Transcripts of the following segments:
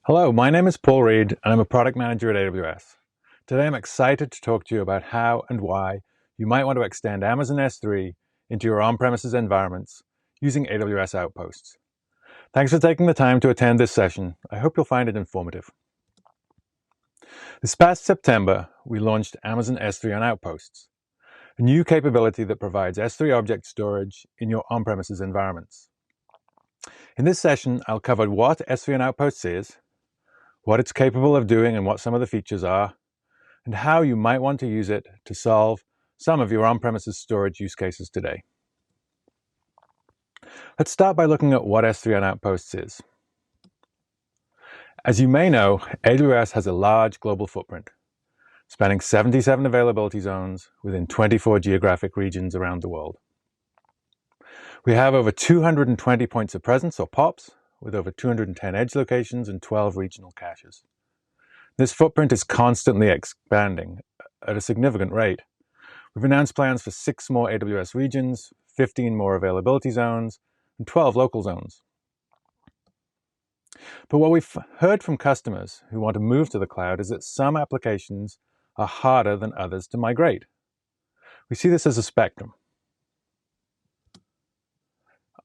Hello, my name is Paul Reed, and I'm a product manager at AWS. Today I'm excited to talk to you about how and why you might want to extend Amazon S3 into your on-premises environments using AWS Outposts. Thanks for taking the time to attend this session. I hope you'll find it informative. This past September, we launched Amazon S3 on Outposts, a new capability that provides S3 object storage in your on-premises environments. In this session, I'll cover what S3 on Outposts is, what it's capable of doing and what some of the features are, and how you might want to use it to solve some of your on-premises storage use cases today. Let's start by looking at what S3 on Outposts is. As you may know, AWS has a large global footprint, spanning 77 availability zones within 24 geographic regions around the world. We have over 220 points of presence, or POPs, with over 210 edge locations and 12 regional caches. This footprint is constantly expanding at a significant rate. We've announced plans for 6 more AWS regions, 15 more availability zones, and 12 local zones. But what we've heard from customers who want to move to the cloud is that some applications are harder than others to migrate. We see this as a spectrum.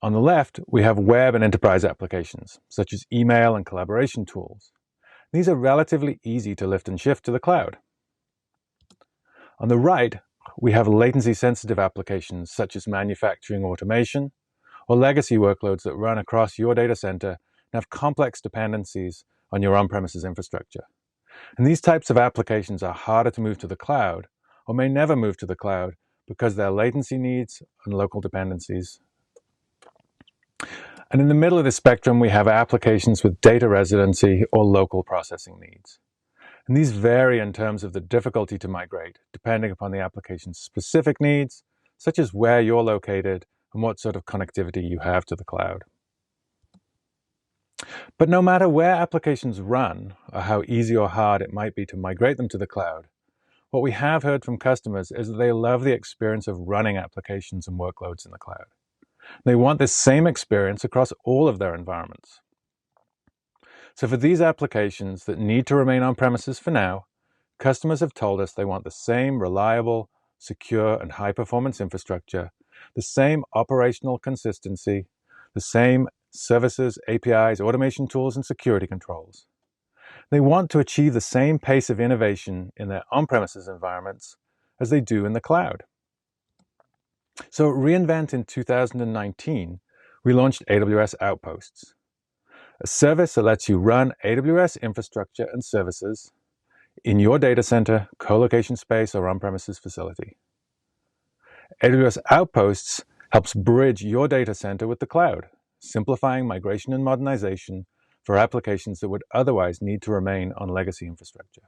On the left, we have web and enterprise applications, such as email and collaboration tools. These are relatively easy to lift and shift to the cloud. On the right, we have latency-sensitive applications such as manufacturing automation or legacy workloads that run across your data center and have complex dependencies on your on-premises infrastructure. And these types of applications are harder to move to the cloud or may never move to the cloud because of their latency needs and local dependencies. And in the middle of this spectrum, we have applications with data residency or local processing needs. And these vary in terms of the difficulty to migrate, depending upon the application's specific needs, such as where you're located and what sort of connectivity you have to the cloud. But no matter where applications run, or how easy or hard it might be to migrate them to the cloud, what we have heard from customers is that they love the experience of running applications and workloads in the cloud. They want this same experience across all of their environments. So for these applications that need to remain on premises for now, customers have told us they want the same reliable, secure, and high-performance infrastructure, the same operational consistency, the same services, APIs, automation tools, and security controls. They want to achieve the same pace of innovation in their on-premises environments as they do in the cloud. So at reInvent in 2019, we launched AWS Outposts, a service that lets you run AWS infrastructure and services in your data center, co-location space, or on-premises facility. AWS Outposts helps bridge your data center with the cloud, simplifying migration and modernization for applications that would otherwise need to remain on legacy infrastructure.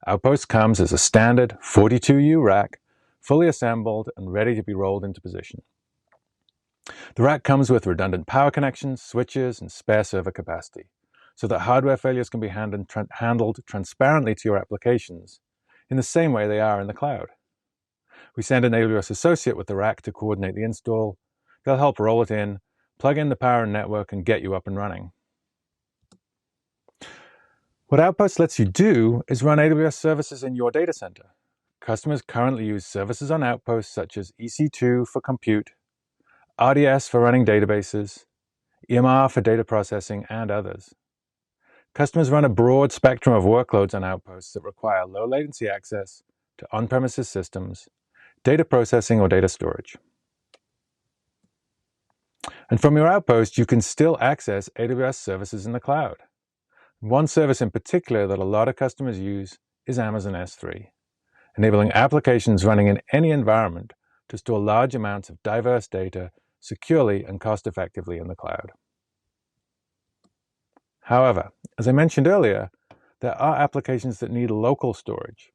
Outposts comes as a standard 42U rack, fully assembled and ready to be rolled into position. The rack comes with redundant power connections, switches, and spare server capacity, so that hardware failures can be handled transparently to your applications in the same way they are in the cloud. We send an AWS associate with the rack to coordinate the install. They'll help roll it in, plug in the power and network, and get you up and running. What Outposts lets you do is run AWS services in your data center. Customers currently use services on Outposts such as EC2 for compute, RDS for running databases, EMR for data processing, and others. Customers run a broad spectrum of workloads on Outposts that require low latency access to on-premises systems, data processing, or data storage. And from your Outpost, you can still access AWS services in the cloud. One service in particular that a lot of customers use is Amazon S3, enabling applications running in any environment to store large amounts of diverse data securely and cost-effectively in the cloud. However, as I mentioned earlier, there are applications that need local storage.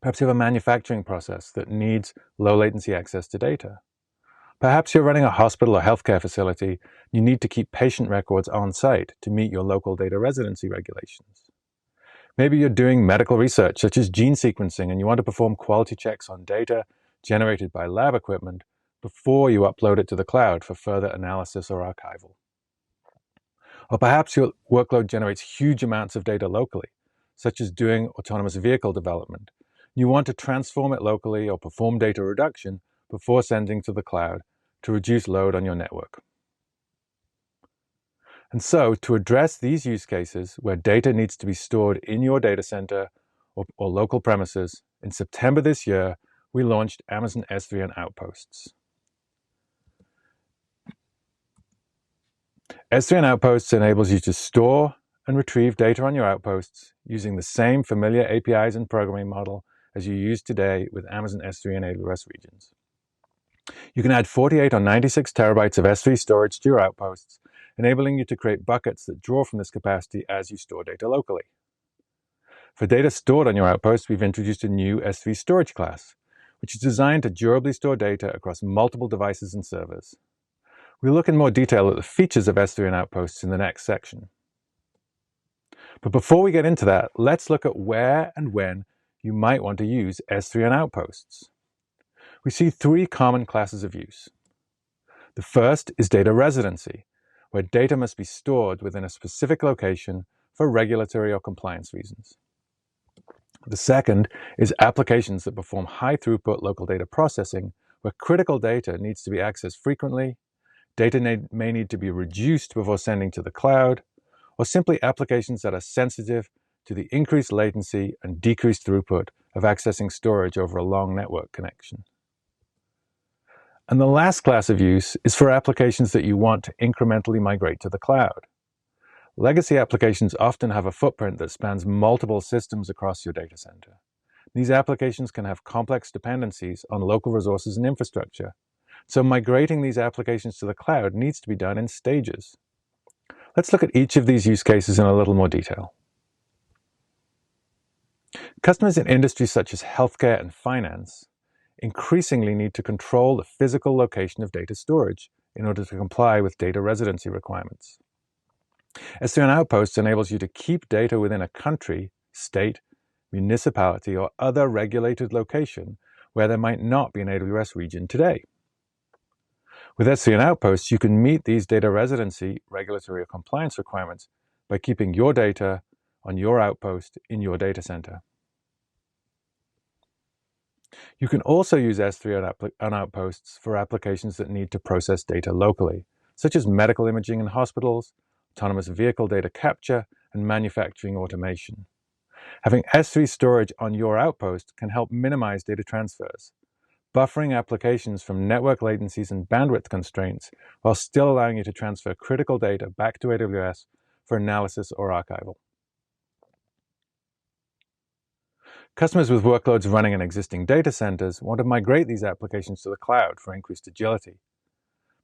Perhaps you have a manufacturing process that needs low latency access to data. Perhaps you're running a hospital or healthcare facility. You need to keep patient records on site to meet your local data residency regulations. Maybe you're doing medical research, such as gene sequencing, and you want to perform quality checks on data generated by lab equipment before you upload it to the cloud for further analysis or archival. Or perhaps your workload generates huge amounts of data locally, such as doing autonomous vehicle development. You want to transform it locally or perform data reduction before sending to the cloud to reduce load on your network. And so, to address these use cases where data needs to be stored in your data center or local premises, in September this year, we launched Amazon S3 and Outposts. S3 and Outposts enables you to store and retrieve data on your outposts using the same familiar APIs and programming model as you use today with Amazon S3 and AWS regions. You can add 48 or 96 terabytes of S3 storage to your outposts, enabling you to create buckets that draw from this capacity as you store data locally. For data stored on your outposts, we've introduced a new S3 storage class, which is designed to durably store data across multiple devices and servers. We'll look in more detail at the features of S3 and Outposts in the next section. But before we get into that, let's look at where and when you might want to use S3 and Outposts. We see three common classes of use. The first is data residency, where data must be stored within a specific location for regulatory or compliance reasons. The second is applications that perform high-throughput local data processing, where critical data needs to be accessed frequently, data may need to be reduced before sending to the cloud, or simply applications that are sensitive to the increased latency and decreased throughput of accessing storage over a long network connection. And the last class of use is for applications that you want to incrementally migrate to the cloud. Legacy applications often have a footprint that spans multiple systems across your data center. These applications can have complex dependencies on local resources and infrastructure. So migrating these applications to the cloud needs to be done in stages. Let's look at each of these use cases in a little more detail. Customers in industries such as healthcare and finance increasingly need to control the physical location of data storage in order to comply with data residency requirements. S3 and Outposts enables you to keep data within a country, state, municipality, or other regulated location where there might not be an AWS region today. With S3 and Outposts, you can meet these data residency, regulatory, or compliance requirements by keeping your data on your outpost in your data center. You can also use S3 and Outposts for applications that need to process data locally, such as medical imaging in hospitals, autonomous vehicle data capture, and manufacturing automation. Having S3 storage on your outpost can help minimize data transfers, buffering applications from network latencies and bandwidth constraints while still allowing you to transfer critical data back to AWS for analysis or archival. Customers with workloads running in existing data centers want to migrate these applications to the cloud for increased agility.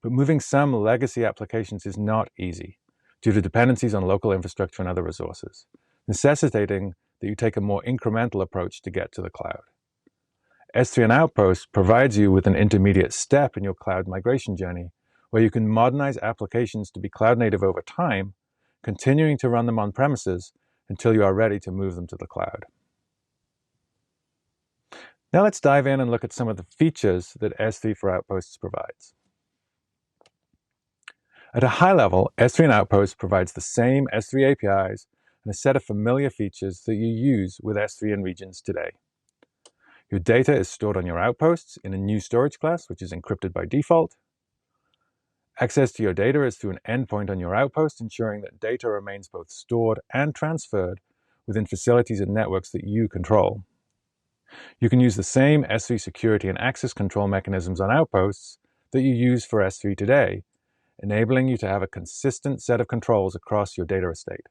But moving some legacy applications is not easy due to dependencies on local infrastructure and other resources, necessitating that you take a more incremental approach to get to the cloud. S3 and Outposts provides you with an intermediate step in your cloud migration journey where you can modernize applications to be cloud native over time, continuing to run them on premises until you are ready to move them to the cloud. Now let's dive in and look at some of the features that S3 for Outposts provides. At a high level, S3 and Outposts provides the same S3 APIs and a set of familiar features that you use with S3 and regions today. Your data is stored on your outposts in a new storage class, which is encrypted by default. Access to your data is through an endpoint on your outpost, ensuring that data remains both stored and transferred within facilities and networks that you control. You can use the same S3 security and access control mechanisms on outposts that you use for S3 today, enabling you to have a consistent set of controls across your data estate.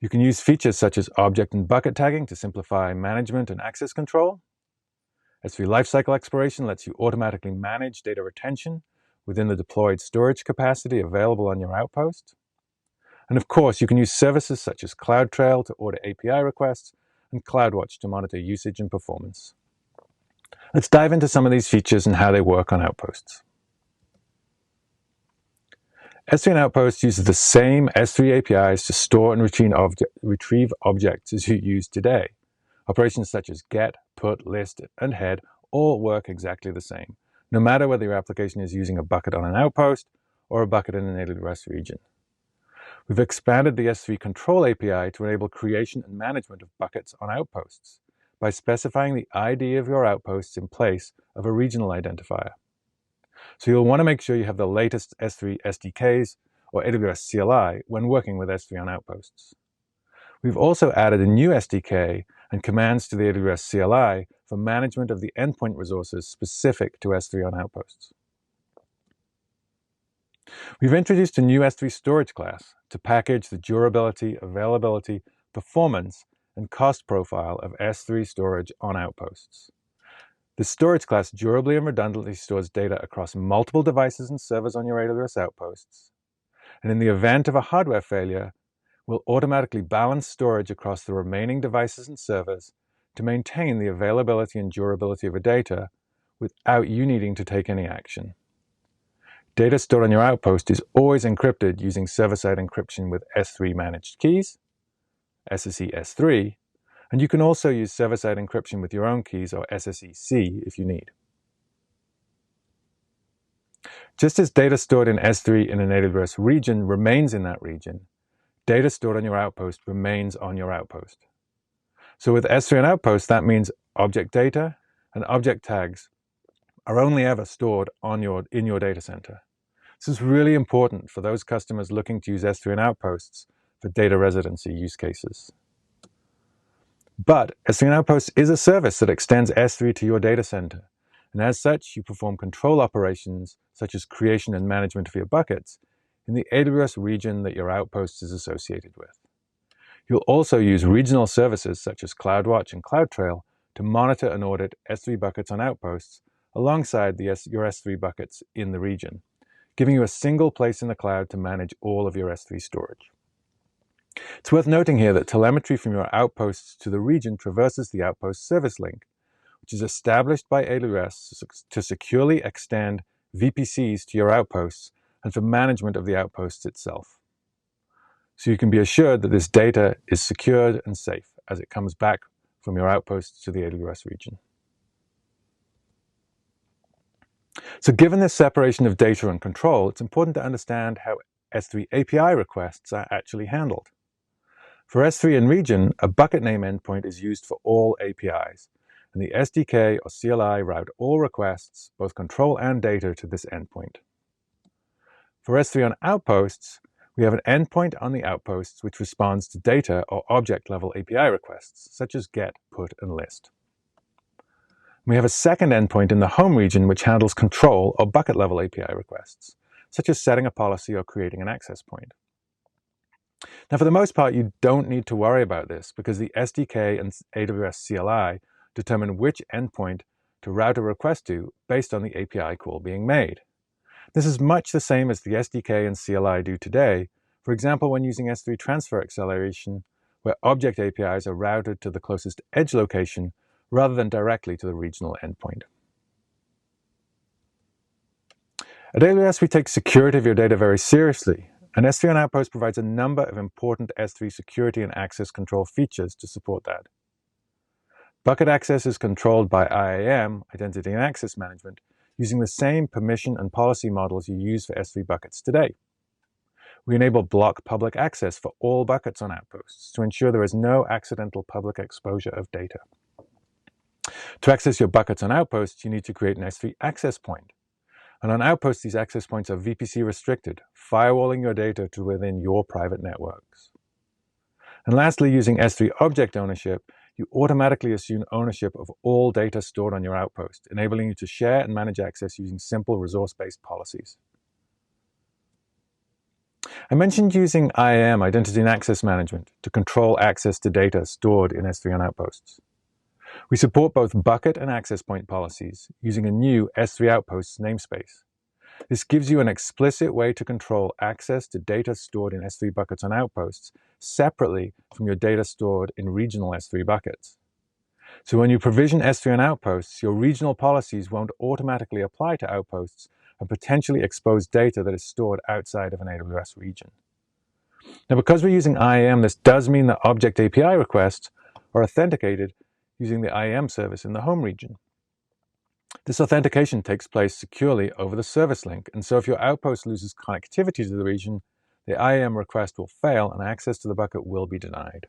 You can use features such as object and bucket tagging to simplify management and access control. S3 Lifecycle Exploration lets you automatically manage data retention within the deployed storage capacity available on your outpost. And of course, you can use services such as CloudTrail to order API requests and CloudWatch to monitor usage and performance. Let's dive into some of these features and how they work on outposts. S3 and Outposts uses the same S3 APIs to store and retrieve objects as you use today. Operations such as get, put, list, and head all work exactly the same, no matter whether your application is using a bucket on an outpost or a bucket in an AWS region. We've expanded the S3 Control API to enable creation and management of buckets on outposts by specifying the ID of your outposts in place of a regional identifier. So you'll want to make sure you have the latest S3 SDKs or AWS CLI when working with S3 on outposts. We've also added a new SDK and commands to the AWS CLI for management of the endpoint resources specific to S3 on outposts. We've introduced a new S3 storage class to package the durability, availability, performance, and cost profile of S3 storage on outposts. The storage class durably and redundantly stores data across multiple devices and servers on your AWS outposts, and in the event of a hardware failure, will automatically balance storage across the remaining devices and servers to maintain the availability and durability of your data without you needing to take any action. Data stored on your outpost is always encrypted using server-side encryption with S3 managed keys, SSE S3, and you can also use server-side encryption with your own keys or SSE-C if you need. Just as data stored in S3 in an AWS region remains in that region, data stored on your outpost remains on your outpost. So with S3 on outpost, that means object data and object tags are only ever stored in your data center. This is really important for those customers looking to use S3 on outposts for data residency use cases. But S3 on outposts is a service that extends S3 to your data center, and as such, you perform control operations such as creation and management of your buckets in the AWS region that your outpost is associated with. You'll also use regional services such as CloudWatch and CloudTrail to monitor and audit S3 buckets on outposts alongside your S3 buckets in the region, giving you a single place in the cloud to manage all of your S3 storage. It's worth noting here that telemetry from your outposts to the region traverses the Outpost Service Link, which is established by AWS to securely extend VPCs to your outposts and for management of the outposts itself. So you can be assured that this data is secured and safe as it comes back from your outposts to the AWS region. So given this separation of data and control, it's important to understand how S3 API requests are actually handled. For S3 in region, a bucket name endpoint is used for all APIs, and the SDK or CLI route all requests, both control and data, to this endpoint. For S3 on outposts, we have an endpoint on the outposts which responds to data or object-level API requests, such as get, put, and list. We have a second endpoint in the home region which handles control or bucket-level API requests, such as setting a policy or creating an access point. Now, for the most part, you don't need to worry about this because the SDK and AWS CLI determine which endpoint to route a request to based on the API call being made. This is much the same as the SDK and CLI do today, for example, when using S3 transfer acceleration, where object APIs are routed to the closest edge location rather than directly to the regional endpoint. At AWS, we take security of your data very seriously, and S3 on Outposts provides a number of important S3 security and access control features to support that. Bucket access is controlled by IAM, Identity and Access Management, using the same permission and policy models you use for S3 buckets today. We enable block public access for all buckets on Outposts to ensure there is no accidental public exposure of data. To access your buckets on Outposts, you need to create an S3 access point. And on Outposts, these access points are VPC restricted, firewalling your data to within your private networks. And lastly, using S3 object ownership, you automatically assume ownership of all data stored on your outpost, enabling you to share and manage access using simple resource-based policies. I mentioned using IAM, Identity and Access Management, to control access to data stored in S3 on Outposts. We support both bucket and access point policies using a new S3 Outposts namespace. This gives you an explicit way to control access to data stored in S3 buckets on Outposts separately from your data stored in regional S3 buckets. So when you provision S3 on Outposts, your regional policies won't automatically apply to Outposts and potentially expose data that is stored outside of an AWS region. Now, because we're using IAM, this does mean that object API requests are authenticated using the IAM service in the home region. This authentication takes place securely over the service link, and so if your outpost loses connectivity to the region, the IAM request will fail and access to the bucket will be denied.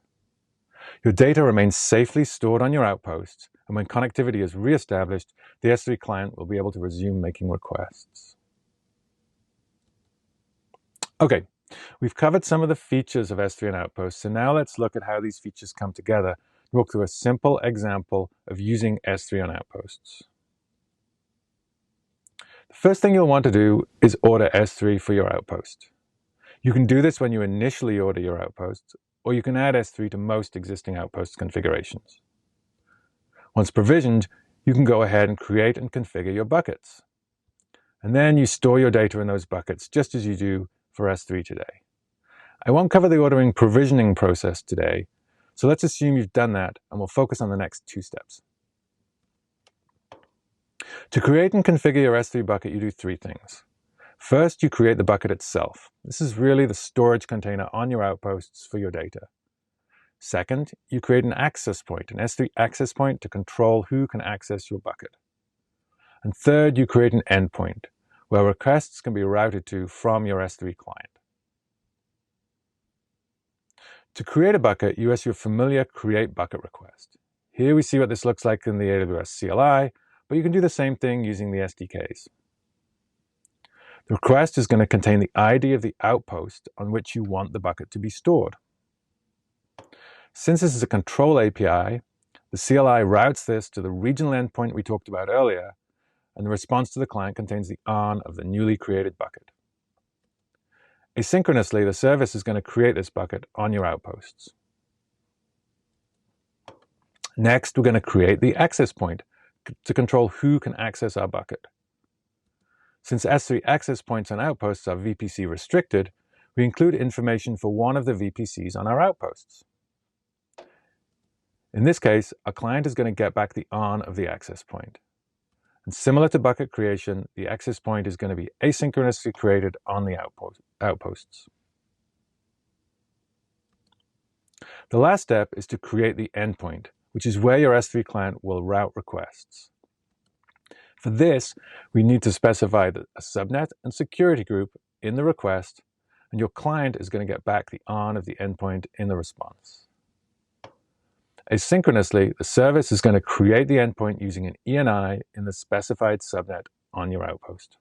Your data remains safely stored on your outposts, and when connectivity is reestablished, the S3 client will be able to resume making requests. Okay, we've covered some of the features of S3 and Outposts, so now let's look at how these features come together and walk through a simple example of using S3 on Outposts. The first thing you'll want to do is order S3 for your outpost. You can do this when you initially order your outpost, or you can add S3 to most existing outpost configurations. Once provisioned, you can go ahead and create and configure your buckets. And then you store your data in those buckets just as you do for S3 today. I won't cover the ordering provisioning process today, so let's assume you've done that and we'll focus on the next two steps. To create and configure your S3 bucket, you do three things. First, you create the bucket itself. This is really the storage container on your outposts for your data. Second, you create an access point, an S3 access point to control who can access your bucket. And third, you create an endpoint, where requests can be routed to from your S3 client. To create a bucket, you use your familiar create bucket request. Here we see what this looks like in the AWS CLI, but you can do the same thing using the SDKs. The request is going to contain the ID of the outpost on which you want the bucket to be stored. Since this is a control API, the CLI routes this to the regional endpoint we talked about earlier, and the response to the client contains the ON of the newly created bucket. Asynchronously, the service is going to create this bucket on your outposts. Next, we're going to create the access point to control who can access our bucket. Since S3 access points on outposts are VPC restricted, we include information for one of the VPCs on our outposts. In this case, a client is going to get back the ON of the access point. And similar to bucket creation, the access point is going to be asynchronously created on the outposts. The last step is to create the endpoint, which is where your S3 client will route requests. For this, we need to specify a subnet and security group in the request, and your client is going to get back the ON of the endpoint in the response. Asynchronously, the service is going to create the endpoint using an ENI in the specified subnet on your outpost.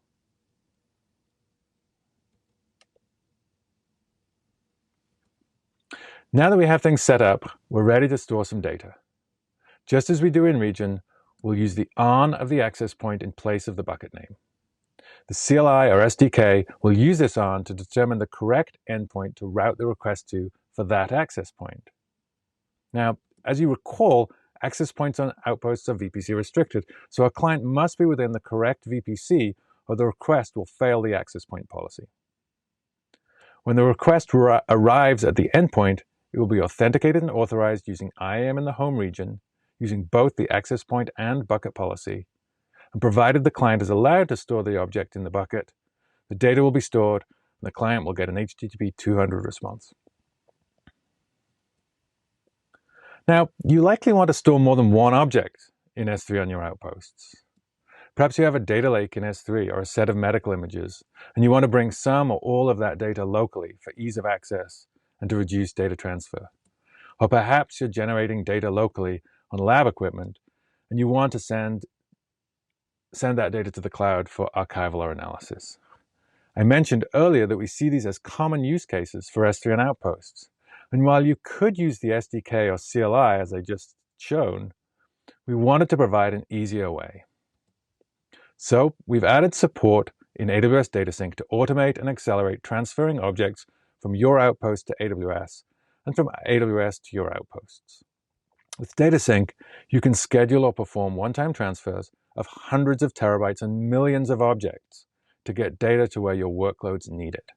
Now that we have things set up, we're ready to store some data. Just as we do in region, we'll use the ON of the access point in place of the bucket name. The CLI or SDK will use this ON to determine the correct endpoint to route the request to for that access point. Now, as you recall, access points on outposts are VPC restricted, so our client must be within the correct VPC or the request will fail the access point policy. When the request arrives at the endpoint, it will be authenticated and authorized using IAM in the home region, using both the access point and bucket policy. And provided the client is allowed to store the object in the bucket, the data will be stored and the client will get an HTTP 200 response. Now, you likely want to store more than one object in S3 on your outposts. Perhaps you have a data lake in S3 or a set of medical images, and you want to bring some or all of that data locally for ease of access and to reduce data transfer. Or perhaps you're generating data locally on lab equipment, and you want to send that data to the cloud for archival or analysis. I mentioned earlier that we see these as common use cases for S3 and Outposts. And while you could use the SDK or CLI, as I just shown, we wanted to provide an easier way. So we've added support in AWS DataSync to automate and accelerate transferring objects from your outpost to AWS and from AWS to your outposts. With DataSync, you can schedule or perform one-time transfers of hundreds of terabytes and millions of objects to get data to where your workloads need it.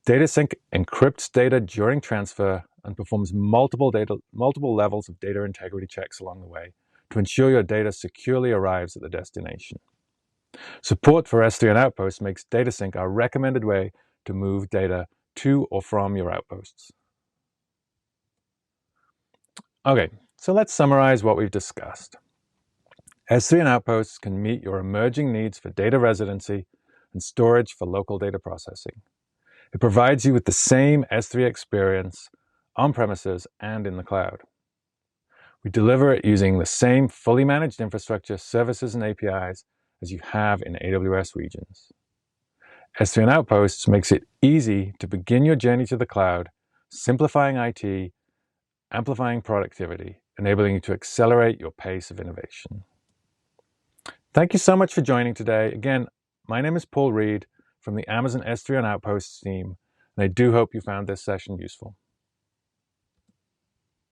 DataSync encrypts data during transfer and performs multiple levels of data integrity checks along the way to ensure your data securely arrives at the destination. Support for S3 and Outposts makes DataSync our recommended way to move data to or from your outposts. Okay, so let's summarize what we've discussed. S3 and Outposts can meet your emerging needs for data residency and storage for local data processing. It provides you with the same S3 experience on-premises and in the cloud. We deliver it using the same fully managed infrastructure, services, and APIs as you have in AWS regions. S3 and Outposts makes it easy to begin your journey to the cloud, simplifying IT, amplifying productivity, enabling you to accelerate your pace of innovation. Thank you so much for joining today. Again, my name is Paul Reed from the Amazon S3 and Outposts team, and I do hope you found this session useful.